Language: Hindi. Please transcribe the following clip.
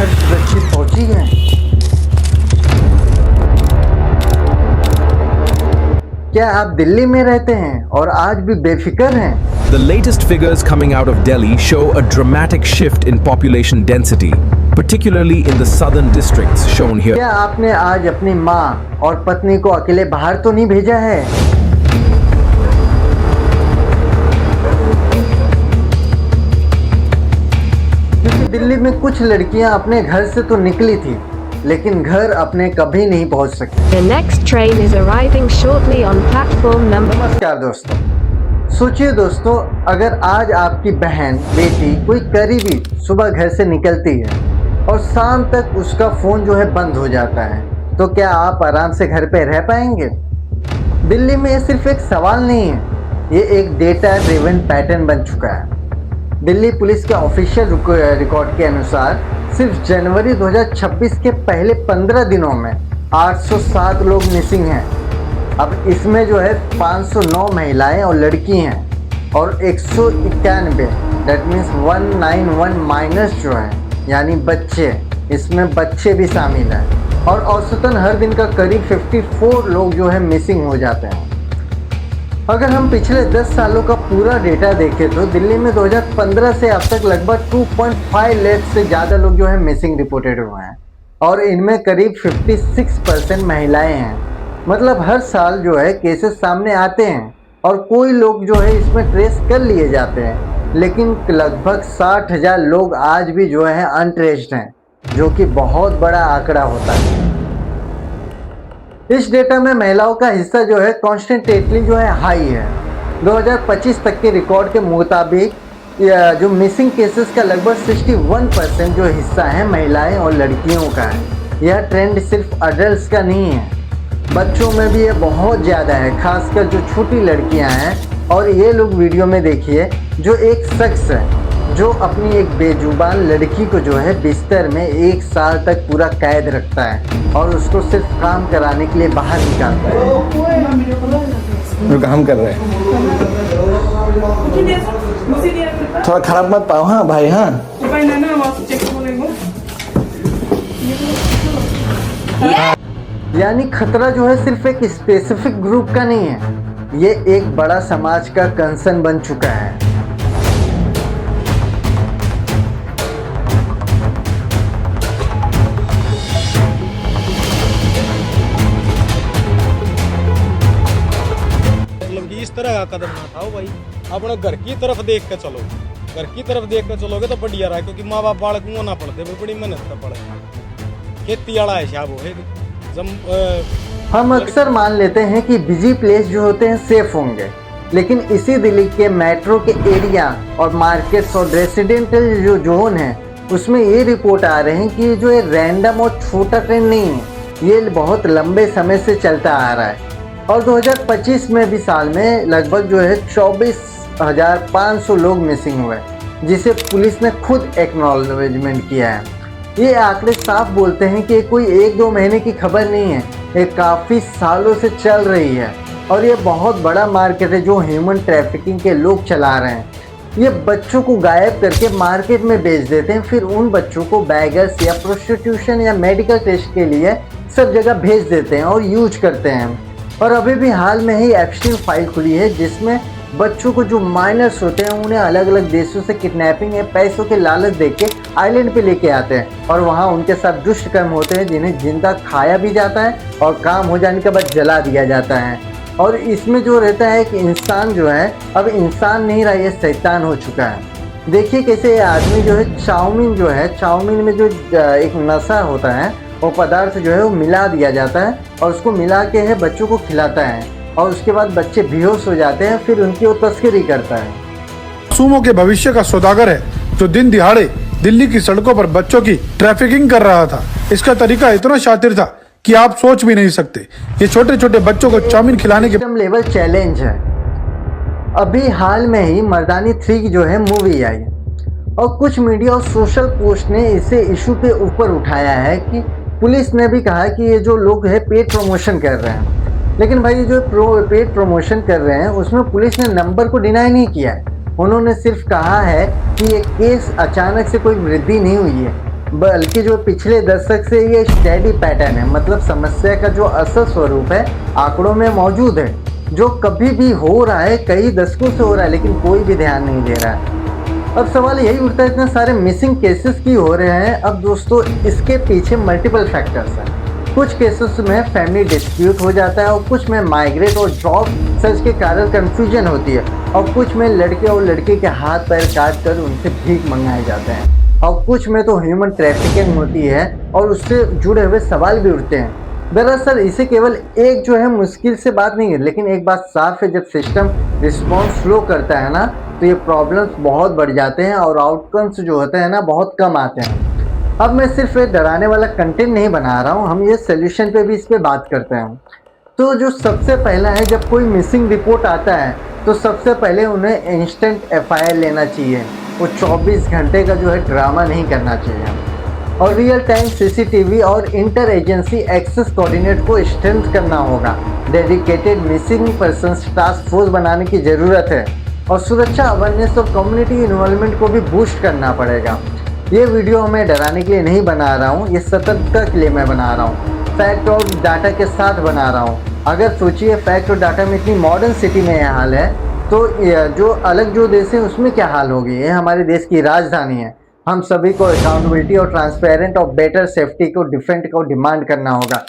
घर सुरक्षित पहुंची है। क्या आप दिल्ली में रहते हैं और आज भी बेफिक्र हैं? The latest figures coming out of Delhi show a dramatic shift in population density, particularly in the southern districts shown here. क्या आपने आज अपनी माँ और पत्नी को अकेले बाहर तो नहीं भेजा है? क्योंकि दिल्ली में कुछ लड़कियां अपने घर से तो निकली थी, लेकिन घर अपने कभी नहीं पहुंच सकती। The next train is arriving shortly on platform number. नमस्कार दोस्तों, सोचिए दोस्तों, अगर आज आपकी बहन, बेटी, कोई करीबी सुबह घर से निकलती है और शाम तक उसका फ़ोन जो है बंद हो जाता है, तो क्या आप आराम से घर पे रह पाएंगे? दिल्ली में ये सिर्फ एक सवाल नहीं है, ये एक डेटा ड्रिवन पैटर्न बन चुका है। दिल्ली पुलिस के ऑफिशियल रिकॉर्ड के अनुसार सिर्फ जनवरी 2026 के पहले 15 दिनों में 807 लोग मिसिंग हैं। अब इसमें जो है 509 महिलाएं और लड़की हैं और 191 दैट मीन्स 191 माइनस जो है यानी बच्चे, इसमें बच्चे भी शामिल हैं और औसतन हर दिन का करीब 54 लोग जो है मिसिंग हो जाते हैं। अगर हम पिछले 10 सालों का पूरा डेटा देखें तो दिल्ली में 2015 से अब तक लगभग 2.5 लाख से ज़्यादा लोग जो है मिसिंग रिपोर्टेड हुए हैं और इनमें करीब 56% महिलाएं हैं। मतलब हर साल जो है केसेस सामने आते हैं और कोई लोग जो है इसमें ट्रेस कर लिए जाते हैं, लेकिन लगभग 60,000 लोग आज भी जो है अनट्रेस्ड हैं, जो कि बहुत बड़ा आंकड़ा होता है। इस डेटा में महिलाओं का हिस्सा जो है कॉन्स्टेंटली जो है हाई है। 2025 तक के रिकॉर्ड के मुताबिक जो मिसिंग केसेस का लगभग 61% जो हिस्सा है महिलाएं और लड़कियों का है। यह ट्रेंड सिर्फ अडल्ट्स का नहीं है, बच्चों में भी ये बहुत ज़्यादा है, खासकर जो छोटी लड़कियां हैं। और ये लोग वीडियो में देखिए, जो एक शख्स है जो अपनी एक बेजुबान लड़की को जो है बिस्तर में 1 साल तक पूरा कैद रखता है और उसको सिर्फ काम कराने के लिए बाहर निकालता है। जो काम कर रहे हैं थोड़ा खराब मत पाओ। हाँ भाई, हाँ यानी खतरा जो है सिर्फ एक स्पेसिफिक ग्रुप का नहीं है, ये एक बड़ा समाज का कंसर्न बन चुका है। इस तरह का कदम ना उठाओ भाई, अपने घर की तरफ देख के चलो। घर की तरफ देख के चलोगे तो बढ़िया रहा, क्योंकि माँ बाप बालक मुँह ना पढ़ते, बड़ी मेहनत का पढ़े। खेती वाला है शाब हम अक्सर मान लेते हैं कि बिजी प्लेस जो होते हैं सेफ होंगे, लेकिन इसी दिल्ली के मेट्रो के एरिया और मार्केट्स और रेसिडेंटल जो जोन है उसमें ये रिपोर्ट आ रहे हैं कि ये जो रैंडम और छोटा ट्रेंड नहीं है, ये बहुत लंबे समय से चलता आ रहा है। और 2025 में भी साल में लगभग जो है 24,500 लोग मिसिंग हुए, जिसे पुलिस ने खुद एक्नॉलेजमेंट किया है। ये आंकड़े साफ बोलते हैं कि कोई 1-2 महीने की खबर नहीं है, ये काफ़ी सालों से चल रही है और ये बहुत बड़ा मार्केट है जो ह्यूमन ट्रैफिकिंग के लोग चला रहे हैं। ये बच्चों को गायब करके मार्केट में बेच देते हैं, फिर उन बच्चों को बैगर्स या प्रोस्टिट्यूशन या मेडिकल टेस्ट के लिए सब जगह भेज देते हैं और यूज करते हैं। और अभी भी हाल में ही एप्स्टीन फाइल खुली है, जिसमें बच्चों को जो माइनर्स होते हैं उन्हें अलग अलग देशों से किडनैपिंग या पैसों के लालच देके आइलैंड पे लेके आते हैं और वहाँ उनके साथ दुष्ट कर्म होते हैं, जिन्हें जिंदा खाया भी जाता है और काम हो जाने के बाद जला दिया जाता है। और इसमें जो रहता है कि इंसान जो है अब इंसान नहीं रहा, ये शैतान हो चुका है। देखिए कैसे ये आदमी जो है चाउमीन में जो एक नशा होता है वो पदार्थ जो है वो मिला दिया जाता है और उसको मिला के है बच्चों को खिलाता है और उसके बाद बच्चे बेहोश हो जाते हैं, फिर उनकी वो तस्करी करता है। मासूमों के भविष्य का सौदागर है जो दिन दिहाड़े दिल्ली की सड़कों पर बच्चों की ट्रैफिकिंग कर रहा था। इसका तरीका इतना शातिर था कि आप सोच भी नहीं सकते। ये छोटे छोटे बच्चों को चाउमीन खिलाने के लेवल चैलेंज है। अभी हाल में ही मर्दानी 3 की जो है मूवी आई और कुछ मीडिया और सोशल पोस्ट ने इसे इशू के ऊपर उठाया है कि पुलिस ने भी कहा कि ये जो लोग है पेड प्रमोशन कर रहे हैं। लेकिन भाई जो पेड प्रमोशन कर रहे हैं उसमें पुलिस ने नंबर को डिनाई नहीं किया है। उन्होंने सिर्फ कहा है कि ये केस अचानक से कोई वृद्धि नहीं हुई है, बल्कि जो पिछले दशक से ये स्टेडी पैटर्न है, मतलब समस्या का जो असल स्वरूप है आंकड़ों में मौजूद है, जो कभी भी हो रहा है, कई दशकों से हो रहा है, लेकिन कोई भी ध्यान नहीं दे रहा है। अब सवाल यही उठता है, इतने सारे मिसिंग केसेस क्यों हो रहे हैं? अब दोस्तों, इसके पीछे मल्टीपल फैक्टर्स हैं। कुछ केसेस में फैमिली डिस्प्यूट हो जाता है, और कुछ में माइग्रेट और जॉब सर्च के कारण कंफ्यूजन होती है, और कुछ में लड़के और लड़की के हाथ पैर काट कर उनसे भीख मंगाए जाते हैं, और कुछ में तो ह्यूमन ट्रैफिकिंग होती है और उससे जुड़े हुए सवाल भी उठते हैं। दरअसल इसे केवल एक जो है मुश्किल से बात नहीं है, लेकिन एक बात साफ है, जब सिस्टम रिस्पॉन्स स्लो करता है ना, तो ये प्रॉब्लम्स बहुत बढ़ जाते हैं और आउटकम्स जो होते हैं ना बहुत कम आते हैं। अब मैं सिर्फ ये डराने वाला कंटेंट नहीं बना रहा हूँ, हम ये सोल्यूशन पे भी इस पे बात करते हैं। तो जो सबसे पहला है, जब कोई मिसिंग रिपोर्ट आता है तो सबसे पहले उन्हें इंस्टेंट FIR लेना चाहिए। वो 24 घंटे का जो है ड्रामा नहीं करना चाहिए, और रियल टाइम CCTV और इंटर एजेंसी एक्सेस कोऑर्डिनेट को स्ट्रेंथ करना होगा। Dedicated missing persons task force बनाने की ज़रूरत है, और सुरक्षा अवेयरनेस और कम्युनिटी इन्वॉल्वमेंट को भी बूस्ट करना पड़ेगा। ये वीडियो मैं डराने के लिए नहीं बना रहा हूँ, ये सतर्कता के लिए मैं बना रहा हूँ, फैक्ट और डाटा के साथ बना रहा हूँ। अगर सोचिए फैक्ट और डाटा में इतनी मॉडर्न सिटी में यह हाल है, तो जो अलग जो देश है उसमें क्या हाल होगी? ये हमारे देश की राजधानी है। हम सभी को अकाउंटेबिलिटी और ट्रांसपेरेंट और बेटर सेफ्टी को डिफेंड को डिमांड करना होगा।